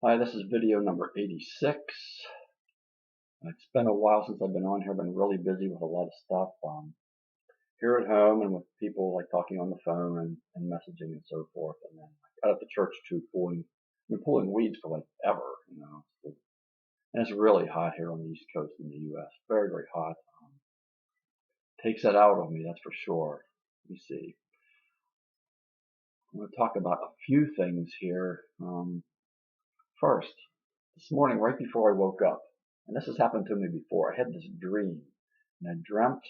Hi, this is video number 86. It's been a while since I've been on here. I've been really busy with a lot of stuff here at home and with people like talking on the phone and messaging and so forth. And then out at the church too, been pulling weeds for like ever. And it's really hot here on the East Coast in the U.S. Very, very hot. Takes that out of me, that's for sure. Let me see. I'm going to talk about a few things here. First, this morning, right before I woke up, and this has happened to me before, I had this dream, and I dreamt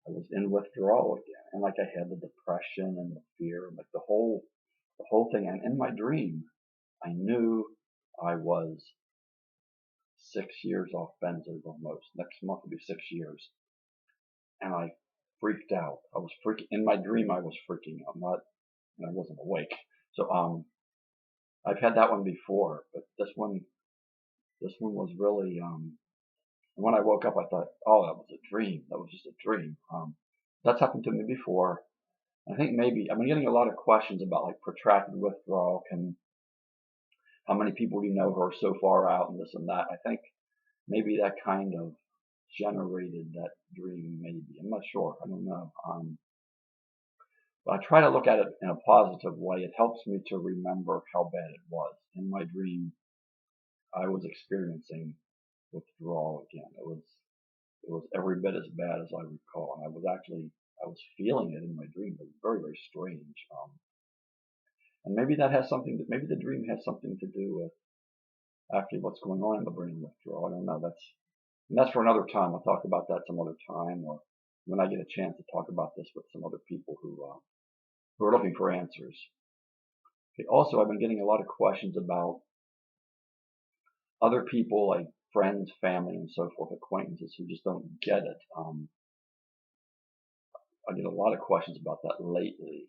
I was in withdrawal again, and like I had the depression and the fear, like the whole thing. And in my dream, I knew I was 6 years off benzos almost. Next month will be 6 years, and I freaked out. I was freaking in my dream. I was freaking out. I wasn't awake. So I've had that one before, but this one was really and when I woke up, I thought, oh, that was a dream. That was just a dream. That's happened to me before. I think maybe I've been getting a lot of questions about like protracted withdrawal. How many people do you know who are so far out and this and that? I think maybe that kind of generated that dream. Maybe I'm not sure. I don't know. But I try to look at it in a positive way. It helps me to remember how bad it was. In my dream, I was experiencing withdrawal again. It was every bit as bad as I recall, and I was feeling it in my dream. It was very, very strange. And maybe maybe the dream has something to do with actually what's going on in the brain withdrawal. I don't know. That's for another time. I'll talk about that some other time, or when I get a chance to talk about this with some other people who are looking for answers. Okay, also, I've been getting a lot of questions about other people, like friends, family, and so forth, acquaintances who just don't get it. I get a lot of questions about that lately.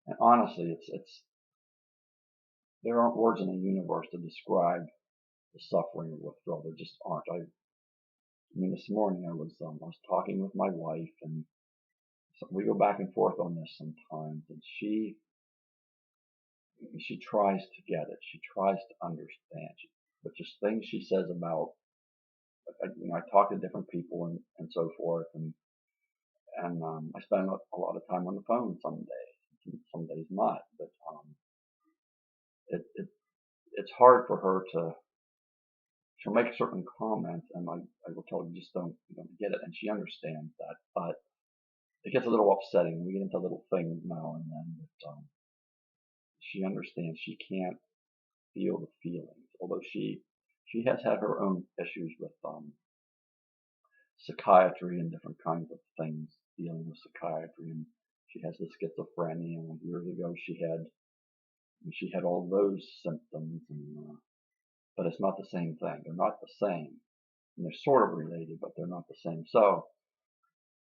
And honestly, there aren't words in the universe to describe the suffering of withdrawal. There just aren't. I mean, this morning I was talking with my wife, and we go back and forth on this sometimes, and she tries to get it. She tries to understand. But just things she says about, I talk to different people and so forth, and I spend a lot of time on the phone some days not, but it, it it's hard for her to she'll make certain comments, and I will tell her you don't get it, and she understands that, but it gets a little upsetting. We get into little things now and then, but she understands she can't feel the feelings, although she has had her own issues with psychiatry and different kinds of things dealing with psychiatry, and she has the schizophrenia, and years ago she had all those symptoms, but it's not the same thing. They're not the same. And they're sort of related, but they're not the same. So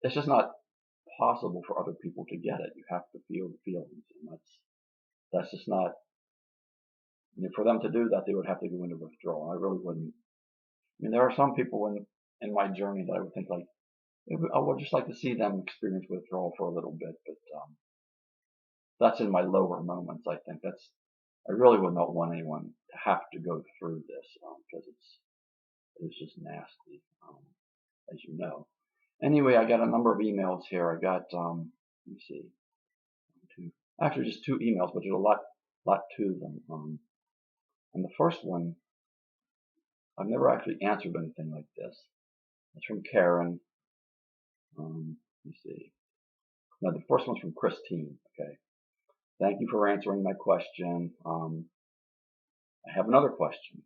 it's just not possible for other people to get it. You have to feel the feelings, and that's just not. For them to do that, they would have to go into withdrawal. I really wouldn't. I mean, there are some people in my journey that I would think like, I would just like to see them experience withdrawal for a little bit, but that's in my lower moments. I think I really would not want anyone to have to go through this because it's just nasty, as you know. Anyway, I got a number of emails here. I got let me see, actually just two emails, but there's a lot to them. And the first one, I've never actually answered anything like this. It's from Karen. Let me see. Now the first one's from Christine. Okay. Thank you for answering my question. I have another question.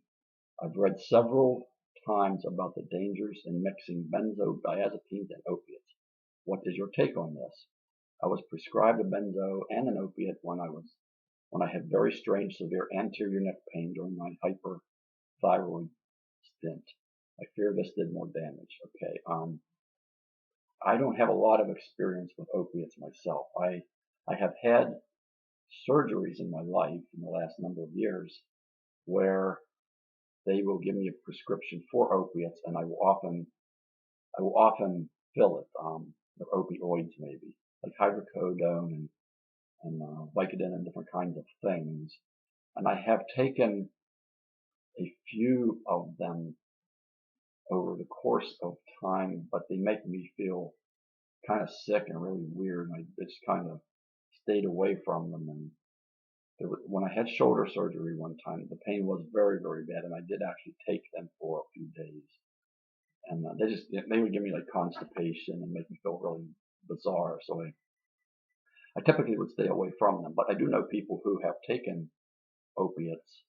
I've read several times about the dangers in mixing benzodiazepines and opiates. What is your take on this? I was prescribed a benzo and an opiate when I had very strange, severe anterior neck pain during my hyperthyroid stint. I fear this did more damage. Okay. I don't have a lot of experience with opiates myself. I have had surgeries in my life in the last number of years where they will give me a prescription for opiates, and I will often fill it, or opioids maybe, like hydrocodone and Vicodin and different kinds of things. And I have taken a few of them over the course of time, but they make me feel kind of sick and really weird. And I just kind of stayed away from them. And when I had shoulder surgery one time, the pain was very, very bad, and I did actually take them for a few days. And they would give me like constipation and make me feel really bizarre. So I typically would stay away from them. But I do know people who have taken opiates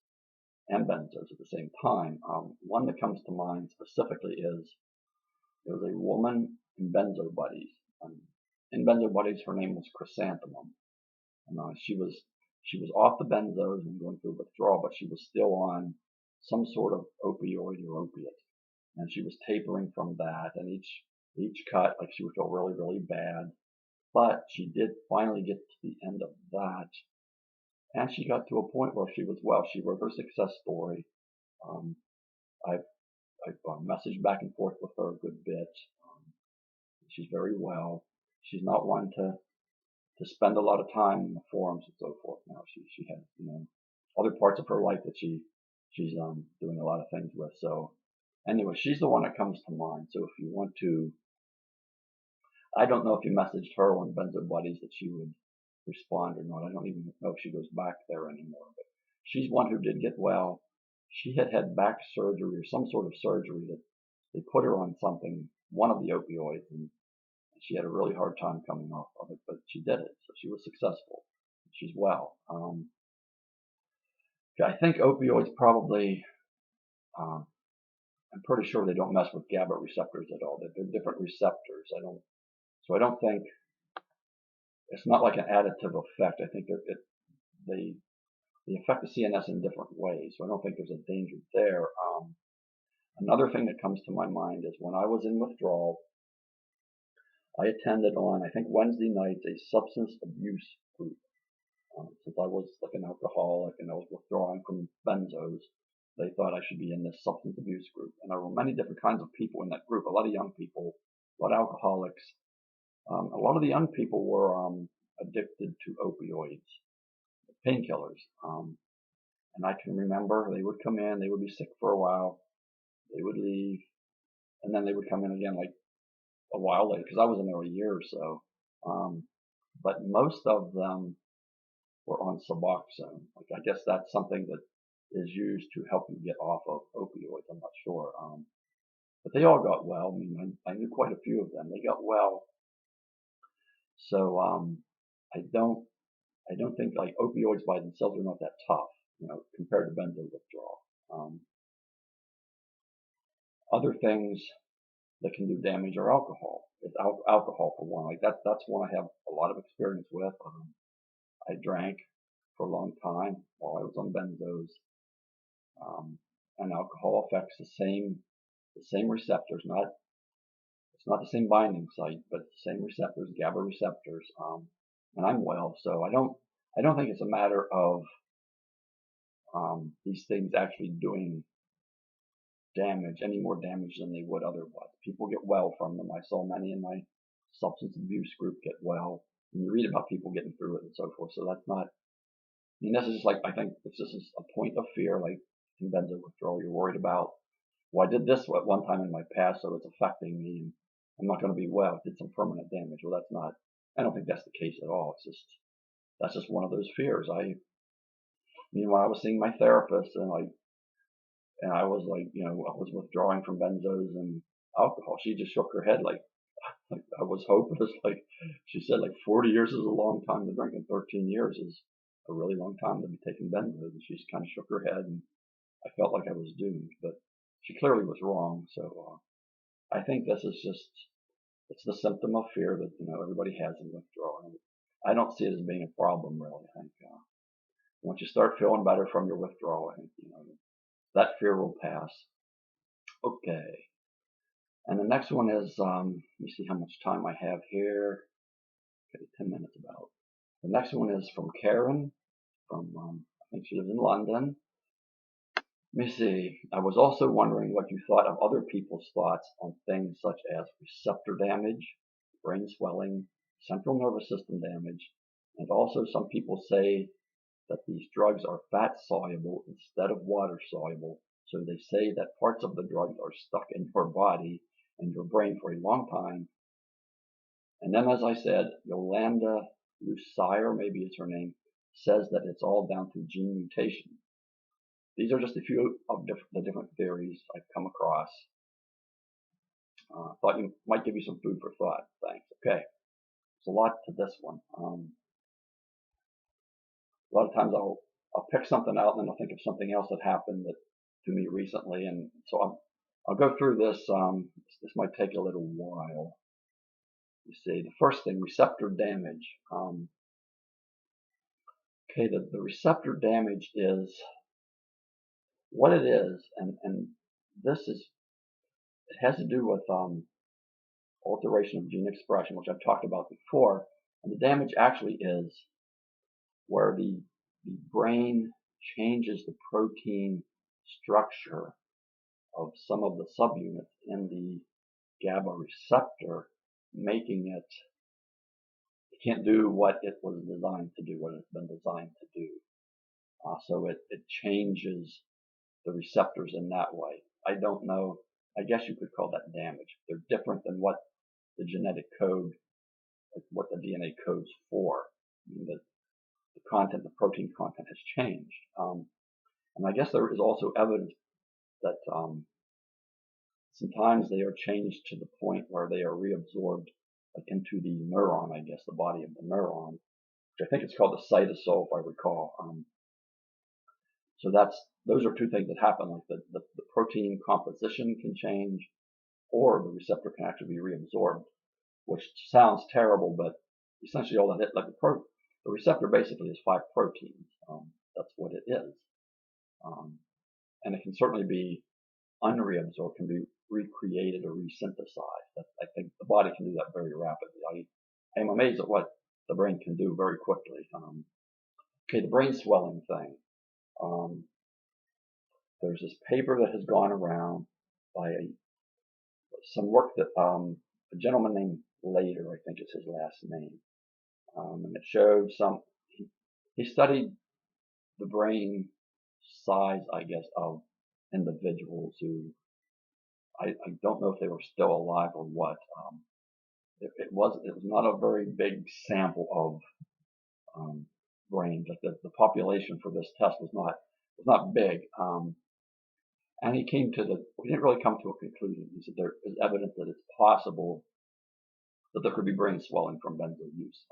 and benzos at the same time. One that comes to mind specifically is there was a woman in Benzo Buddies. In Benzo Buddies, her name was Chrysanthemum, and she was off the benzos and going through withdrawal, but she was still on some sort of opioid or opiate, and she was tapering from that. And each cut, like she would feel really, really bad, but she did finally get to the end of that, and she got to a point where she was well. She wrote her success story. Um, I've messaged back and forth with her a good bit. She's very well. She's not one to spend a lot of time in the forums and so forth. Now she had other parts of her life that she's doing a lot of things with. So anyway, she's the one that comes to mind. So if you want to, I don't know if you messaged her on Benzo Buddies that she would respond or not. I don't even know if she goes back there anymore. But she's one who did get well. She had back surgery or some sort of surgery that they put her on something, one of the opioids, and she had a really hard time coming off of it, but she did it, so she was successful. She's well. I think opioids probably, I'm pretty sure they don't mess with GABA receptors at all. They're different receptors. I don't think it's not like an additive effect. I think they affect the CNS in different ways, so I don't think there's a danger there. Another thing that comes to my mind is when I was in withdrawal, I attended on, I think, Wednesday nights a substance abuse group. Since I was like an alcoholic and I was withdrawing from benzos, they thought I should be in this substance abuse group. And there were many different kinds of people in that group, a lot of young people, a lot of alcoholics. A lot of the young people were addicted to opioids, painkillers. And I can remember they would come in, they would be sick for a while, they would leave, and then they would come in again like a while later, because I was in there a year or so. But most of them were on Suboxone. Like I guess that's something that is used to help you get off of opioids. I'm not sure. But they all got well. I mean, I knew quite a few of them. They got well. So I don't think like opioids by themselves are not that tough, compared to benzo withdrawal. Other things that can do damage are alcohol. It's alcohol for one. Like that's one I have a lot of experience with. I drank for a long time while I was on benzos, and alcohol affects the same receptors. It's not the same binding site, but the same receptors, GABA receptors. And I'm well, so I don't think it's a matter of these things actually doing damage, any more damage than they would otherwise. People get well from them. I saw many in my substance abuse group get well. And you read about people getting through it and so forth. So that's not, I mean, this is just like, I think this is a point of fear, like in benzo withdrawal. You're worried about, well, I did this at one time in my past, so it's affecting me, and I'm not going to be well. It did some permanent damage. Well, that's not, I don't think that's the case at all. That's just one of those fears. When I was seeing my therapist and I was like, I was withdrawing from benzos and alcohol, she just shook her head like I was hopeless. Like she said, like 40 years is a long time to drink, and 13 years is a really long time to be taking benzos. And she just kind of shook her head, and I felt like I was doomed, but she clearly was wrong. So I think this is it's the symptom of fear that everybody has in withdrawal. And I don't see it as being a problem really. I think once you start feeling better from your withdrawal, I think that fear will pass. Okay. And the next one is, let me see how much time I have here. Okay, 10 minutes about. The next one is from Karen, from, I think she lives in London. Let me see. I was also wondering what you thought of other people's thoughts on things such as receptor damage, brain swelling, central nervous system damage, and also some people say that these drugs are fat soluble instead of water soluble. So they say that parts of the drug are stuck in your body and your brain for a long time. And then, as I said, Yolanda Lucire, maybe is her name, says that it's all down to gene mutation. These are just a few of the different theories I've come across. Thought you might give you some food for thought. Thanks. Okay, there's a lot to this one. A lot of times I'll pick something out and then I'll think of something else that happened to me recently, and so I'll go through this. This might take a little while. You see, the first thing, receptor damage. Okay, the receptor damage is what it is, and this is, it has to do with alteration of gene expression, which I've talked about before. And the damage actually is where the brain changes the protein structure of some of the subunits in the GABA receptor, making it can't do what it was designed to do, what it's been designed to do. So it changes the receptors in that way. I don't know. I guess you could call that damage. They're different than what the genetic code, what the DNA codes for. I mean, the content, the protein content has changed. And I guess there is also evidence that sometimes they are changed to the point where they are reabsorbed into the neuron, I guess, the body of the neuron, which I think it's called the cytosol, if I recall. So those are two things that happen, like the protein composition can change, or the receptor can actually be reabsorbed, which sounds terrible, but essentially all that, like the receptor basically is 5 proteins. That's what it is. And it can certainly be unreabsorbed, can be recreated or resynthesized. I think the body can do that very rapidly. I am amazed at what the brain can do very quickly. Okay, the brain swelling thing. There's this paper that has gone around by some work that a gentleman named Later, I think is his last name, and it showed he studied the brain size, I guess, of individuals who, I don't know if they were still alive or what. It was not a very big sample of brains. Like the population for this test was not big. And he didn't really come to a conclusion. He said there is evidence that it's possible that there could be brain swelling from benzo use.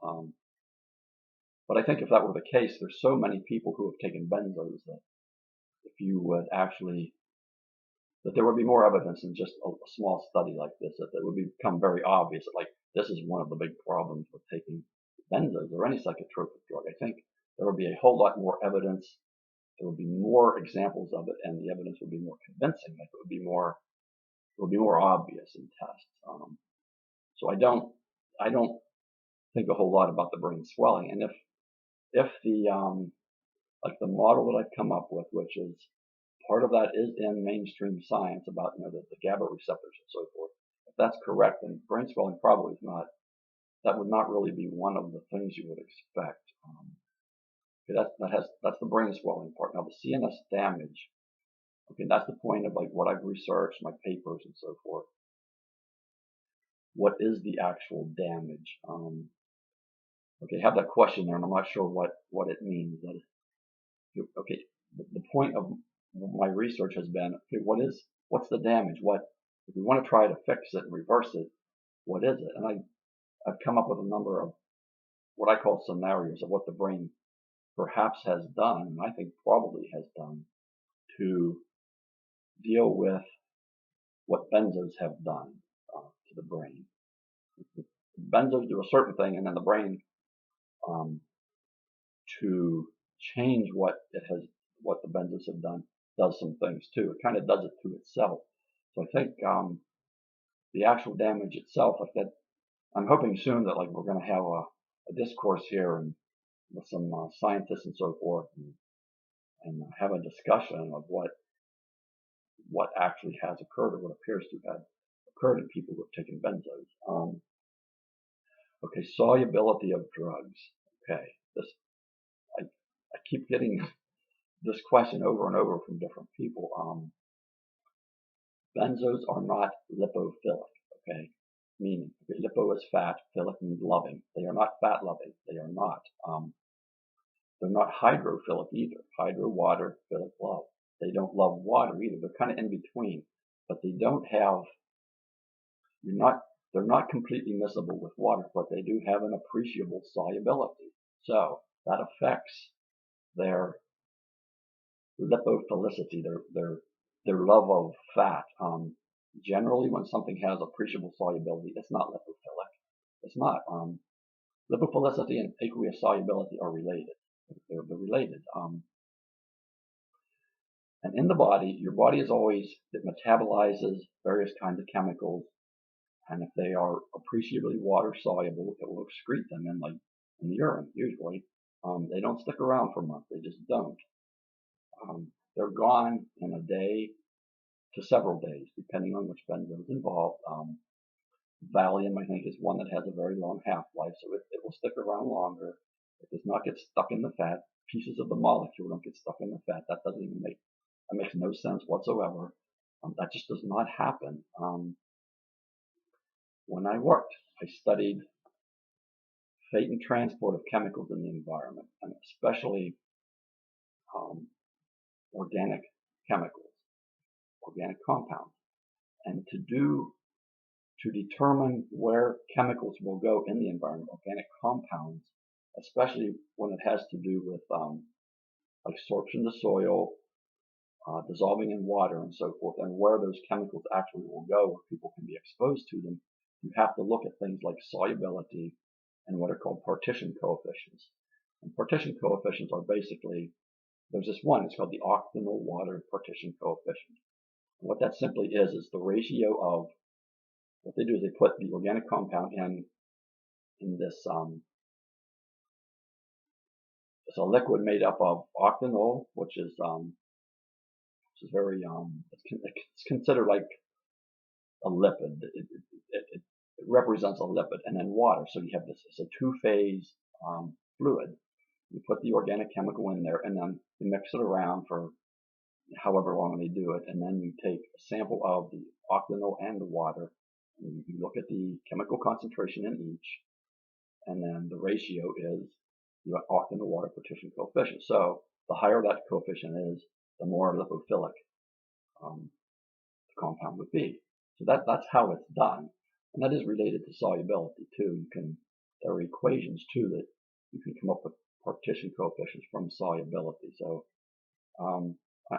But I think if that were the case, there's so many people who have taken benzos that if you would actually, that there would be more evidence in just a small study like this, that it would become very obvious that, like, this is one of the big problems with taking benzos or any psychotropic drug. I think there would be a whole lot more evidence. There would be more examples of it, and the evidence would be more convincing. Like it would be more obvious in tests. So I don't think a whole lot about the brain swelling. And if the like the model that I've come up with, which is part of that is in mainstream science about the GABA receptors and so forth, if that's correct, then brain swelling probably is not. That would not really be one of the things you would expect. That's the brain swelling part. Now the CNS damage. Okay, that's the point of like what I've researched, my papers and so forth. What is the actual damage? Okay, I have that question there, and I'm not sure what it means. Okay, the point of my research has been, okay, what's the damage? If we want to try to fix it and reverse it, what is it? And I've come up with a number of what I call scenarios of what the brain perhaps has done, and I think probably has done, to deal with what benzos have done to the brain. Benzos do a certain thing, and then the brain, to change what the benzos have done, does some things too. It kind of does it to itself. So I think the actual damage itself, like that, I'm hoping soon that like we're going to have a discourse here and with some scientists and so forth, and have a discussion of what actually has occurred or what appears to have occurred in people who have taken benzos. Okay, solubility of drugs. Okay, this I keep getting this question over and over from different people. Benzos are not lipophilic, okay? Meaning, okay, lipo is fat, philic means loving. They are not fat loving. They are not. They're not hydrophilic either. Hydro, water, philic, love. They don't love water either. They're kind of in between, but they don't have. They're not completely miscible with water, but they do have an appreciable solubility. So that affects their lipophilicity, their love of fat. Generally, when something has appreciable solubility, it's not lipophilic. It's not. Lipophilicity and aqueous solubility are related. They're related. And in the body, your body is always, it metabolizes various kinds of chemicals. And if they are appreciably water soluble, it will excrete them in the urine, usually. They don't stick around for months. They just don't. They're gone in a day to several days, depending on which benzo is involved. Valium, I think, is one that has a very long half-life, so it will stick around longer. It does not get stuck in the fat. Pieces of the molecule don't get stuck in the fat. That makes no sense whatsoever. That just does not happen. When I worked, I studied fate and transport of chemicals in the environment, and especially organic chemicals, organic compounds. And to determine where chemicals will go in the environment, organic compounds, especially when it has to do with absorption to soil, dissolving in water and so forth, and where those chemicals actually will go, where people can be exposed to them, you have to look at things like solubility and what are called partition coefficients. And partition coefficients are basically, there's this one, it's called the octanol water partition coefficient. And what that simply is the ratio of, what they do is they put the organic compound in this, it's a liquid made up of octanol, which is very, it's considered like a lipid. It represents a lipid, and then water. So you have this, it's a two-phase fluid. You put the organic chemical in there, and then you mix it around for however long they do it, and then you take a sample of the octanol and the water, and you look at the chemical concentration in each, and then the ratio is the octanol water partition coefficient. So the higher that coefficient is, the more lipophilic the compound would be. So that's how it's done, and that is related to solubility too. There are equations too that you can come up with partition coefficients from solubility. So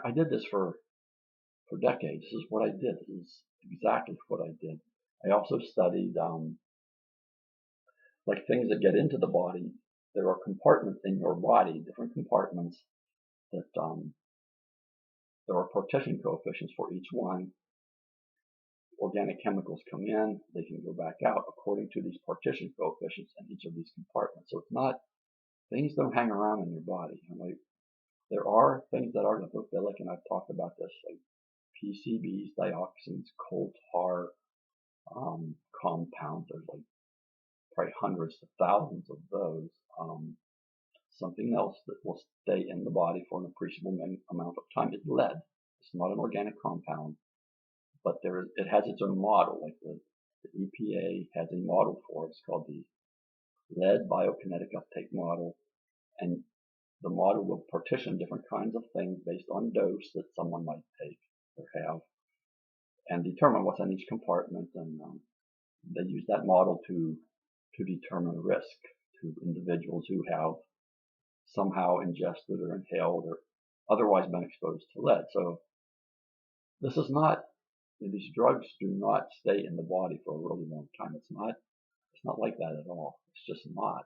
I did this for decades. This is what I did. This is exactly what I did. I also studied like things that get into the body. There are compartments in your body, different compartments that there are partition coefficients for each one. Organic chemicals come in, they can go back out according to these partition coefficients in each of these compartments. So it's not, things don't hang around in your body. Like, there are things that are lipophilic, and I've talked about this, like PCBs, dioxins, coal tar compounds. There's like probably hundreds to thousands of those. Something else that will stay in the body for an appreciable amount of time is lead. It's not an organic compound, but it has its own model. Like the EPA has a model for it. It's called the lead biokinetic uptake model, and the model will partition different kinds of things based on dose that someone might take or have, and determine what's in each compartment. And they use that model to determine risk to individuals who have somehow ingested or inhaled or otherwise been exposed to lead. So this is not, these drugs do not stay in the body for a really long time. It's not like that at all. It's just not.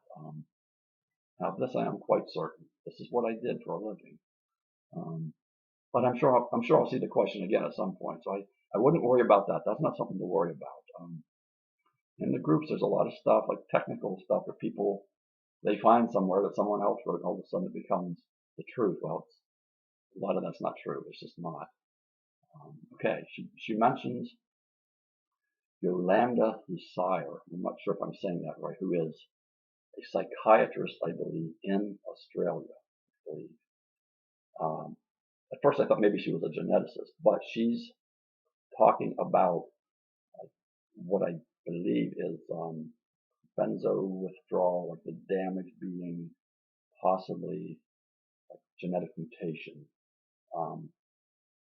Now this I am quite certain. This is what I did for a living. But I'm sure I'll see the question again at some point. So I wouldn't worry about that. That's not something to worry about. In the groups, there's a lot of stuff, like technical stuff, that people, they find somewhere that someone else wrote, and all of a sudden it becomes the truth. Well, a lot of that's not true. It's just not. Okay, she mentions Yolanda Hussair. I'm not sure if I'm saying that right. Who is a psychiatrist, I believe, in Australia. believe. At first I thought maybe she was a geneticist, but she's talking about what I believe is benzo withdrawal, like the damage being possibly genetic mutation.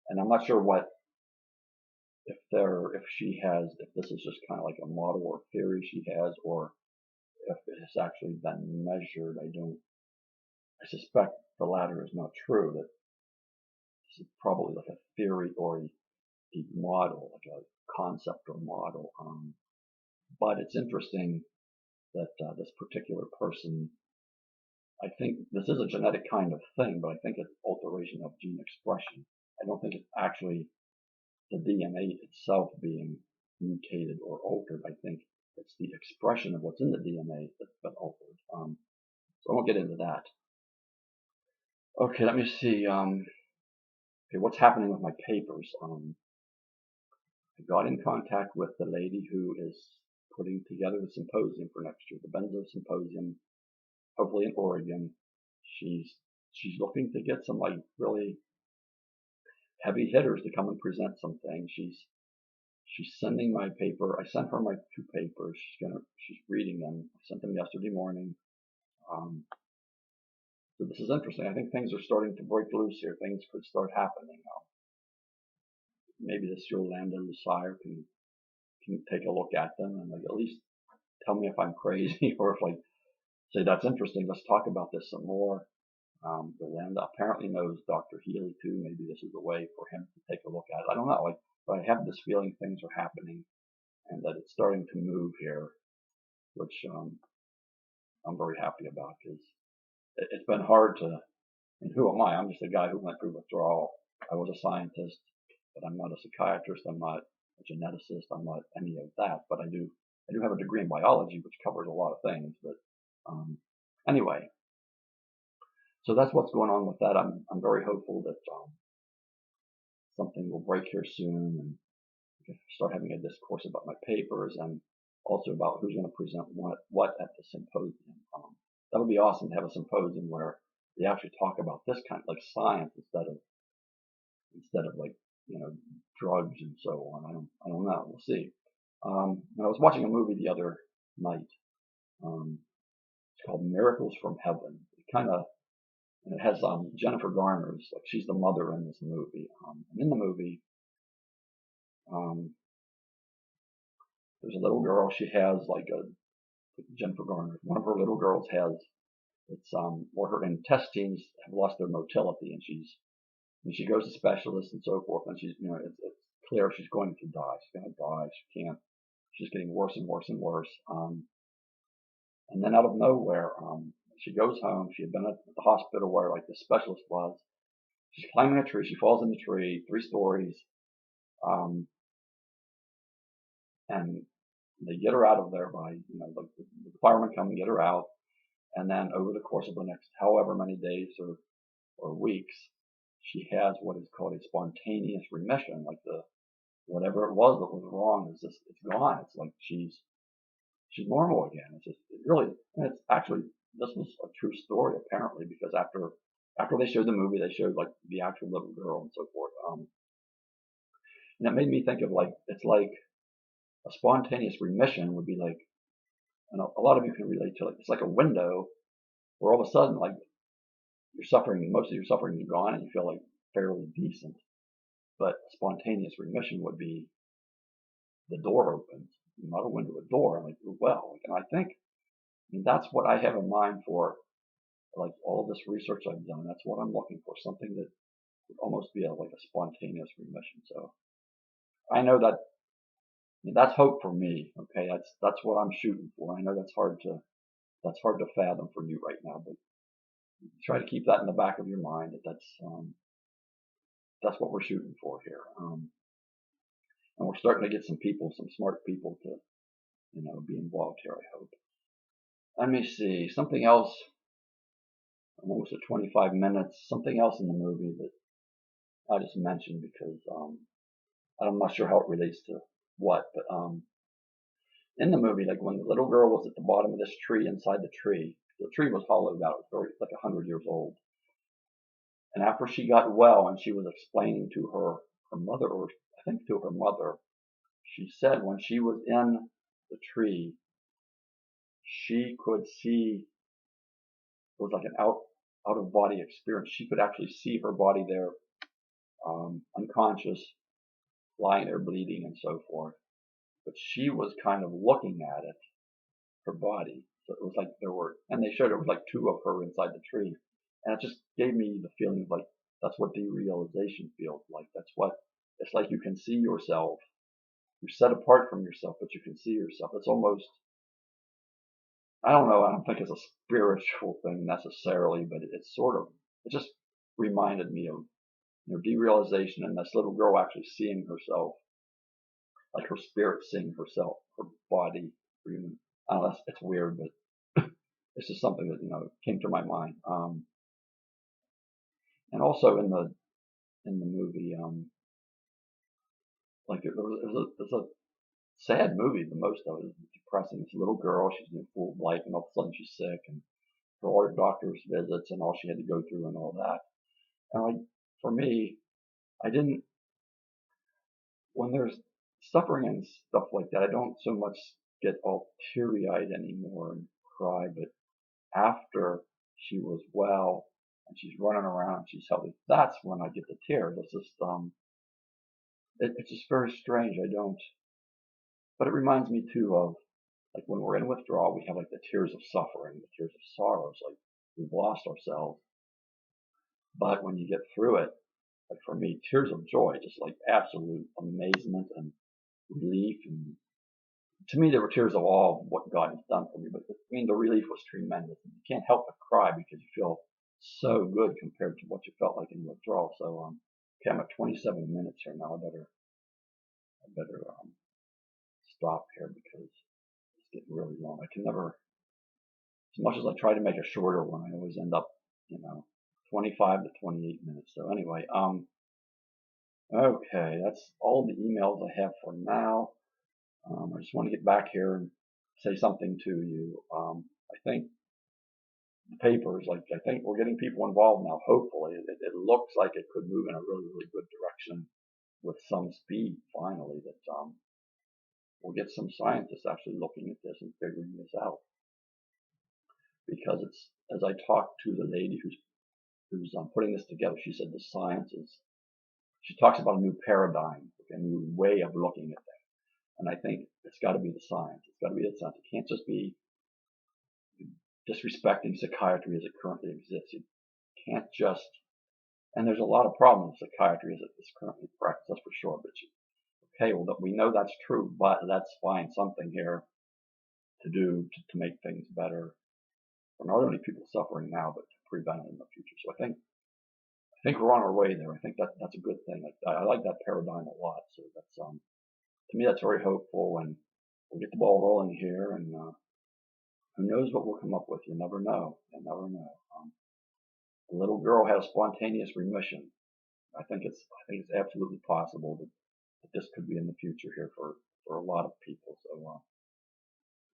And I'm not sure if this is just kind of like a model or theory she has, or if it has actually been measured. I suspect the latter is not true, that this is probably like a theory or a model, like a concept or model. But it's interesting that this particular person, I think this is a genetic kind of thing, but I think it's alteration of gene expression. I don't think it's actually the DNA itself being mutated or altered. I think it's the expression of what's in the DNA that's been altered. So I won't get into that. Okay, let me see. Okay, what's happening with my papers? I got in contact with the lady who is putting together the symposium for next year, the Benzo Symposium, hopefully in Oregon. She's looking to get some like really heavy hitters to come and present some things. She's sending my paper. I sent her my 2 papers. She's reading them. I sent them yesterday morning. So this is interesting. I think things are starting to break loose here. Things could start happening now. Maybe this Yolanda Lucire can take a look at them and like at least tell me if I'm crazy or if like say that's interesting. Let's talk about this some more. Yolanda apparently knows Dr. Healy too. Maybe this is a way for him to take a look at it. I don't know. Like, but I have this feeling things are happening and that it's starting to move here, which I'm very happy about because it's been hard to. And who am I? I'm just a guy who went through withdrawal. I was a scientist, but I'm not a psychiatrist. I'm not a geneticist. I'm not any of that. But I do have a degree in biology, which covers a lot of things. But anyway, so that's what's going on with that. I'm very hopeful that something will break here soon and start having a discourse about my papers and also about who's going to present what at the symposium. That would be awesome to have a symposium where they actually talk about this kind of like science instead of like drugs and so on. I don't know. We'll see. I was watching a movie the other night. It's called Miracles from Heaven. It has Jennifer Garner, like she's the mother in this movie. And in the movie, there's a little girl. She has Jennifer Garner. One of her little girls has where her intestines have lost their motility, and she goes to specialists and so forth, and it's clear she's going to die. She's going to die. She can't. She's getting worse and worse and worse. And then out of nowhere, she goes home. She had been at the hospital where like the specialist was. She's climbing a tree. She falls in the tree, 3 stories, and they get her out of there by the firemen come and get her out. And then over the course of the next however many days or weeks, she has what is called a spontaneous remission. Like whatever it was that was wrong it's gone. It's like she's normal again. It's actually, this was a true story apparently, because after they showed the movie, they showed like the actual little girl and so forth. And it made me think of it's like a spontaneous remission would be like, and a lot of you can relate to it. It's like a window where all of a sudden, like most of your suffering is gone, and you feel like fairly decent. But spontaneous remission would be the door opens, not a window, a door. I'm like, well, and I mean, that's what I have in mind for like all this research I've done. That's what I'm looking for, something that would almost be like a spontaneous remission. So I know that. I mean, that's hope for me. Okay, that's what I'm shooting for. I know that's hard to fathom for you right now, but try to keep that in the back of your mind that's what we're shooting for here. And we're starting to get some smart people to be involved here. I hope. Let me see something else. Almost at 25 minutes. Something else in the movie that I just mentioned because I'm not sure how it relates to what, but in the movie, like when the little girl was at the bottom of this tree, inside the tree was hollowed out. It was like 100 years old. And after she got well and she was explaining to her mother, or I think to her mother, she said when she was in the tree, she could see, it was like an out of body experience. She could actually see her body there, unconscious, lying there bleeding and so forth. But she was kind of looking at it, her body. So it was like there were, and they showed there was like two of her inside the tree. And it just gave me the feeling of like, that's what derealization feels like. That's what, it's like you can see yourself. You're set apart from yourself, but you can see yourself. It's almost, I don't know, I don't think it's a spiritual thing necessarily, but it's sort of, it just reminded me of, derealization and this little girl actually seeing herself, like her spirit seeing herself, her body. I don't know, it's weird, but it's just something that, came to my mind. And also in the movie, like it was a sad movie. The most of it is depressing. It's a little girl. She's in full of life, and all of a sudden she's sick, and for all her doctor's visits and all she had to go through and all that. And like for me, I didn't. When there's suffering and stuff like that, I don't so much get all teary-eyed anymore and cry. But after she was well and she's running around, she's healthy, that's when I get the tears. It's just it's just very strange. I don't. But it reminds me too of like when we're in withdrawal, we have like the tears of suffering, the tears of sorrows, like we've lost ourselves. But when you get through it, like for me, tears of joy, just like absolute amazement and relief. And to me, there were tears of awe of what God has done for me. But I mean, the relief was tremendous. And you can't help but cry because you feel so good compared to what you felt like in withdrawal. So, okay, I'm at 27 minutes here now. I better stop here because it's getting really long. I can never, as much as I try to make a shorter one, I always end up, 25 to 28 minutes. So anyway, okay, that's all the emails I have for now. I just want to get back here and say something to you. I think the papers, like I think we're getting people involved now. Hopefully, it looks like it could move in a really, really good direction with some speed. Finally, that we'll get some scientists actually looking at this and figuring this out. Because it's, as I talked to the lady who's putting this together, she said the science is. She talks about a new paradigm, a new way of looking at things. And I think it's got to be the science. It's got to be the science. It can't just be disrespecting psychiatry as it currently exists. You can't just, and there's a lot of problems with psychiatry as it is currently practiced, that's for sure. But okay, well, we know that's true, but let's find something here to do to make things better for not only people suffering now, but to prevent it in the future. So I think we're on our way there. I think that's a good thing. I like that paradigm a lot. So that's to me that's very hopeful, and we'll get the ball rolling here, and who knows what we'll come up with? You never know. You never know. A little girl had a spontaneous remission. I think it's absolutely possible that this could be in the future here for a lot of people. So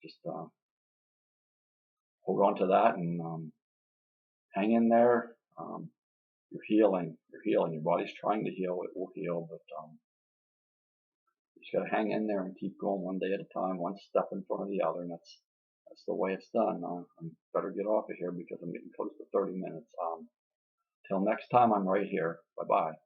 just hold on to that and hang in there. You're healing. You're healing. Your body's trying to heal. It will heal, but you just got to hang in there and keep going one day at a time, one step in front of the other, and that's the way it's done. I better get off of here because I'm getting close to 30 minutes. Till next time, I'm right here. Bye bye.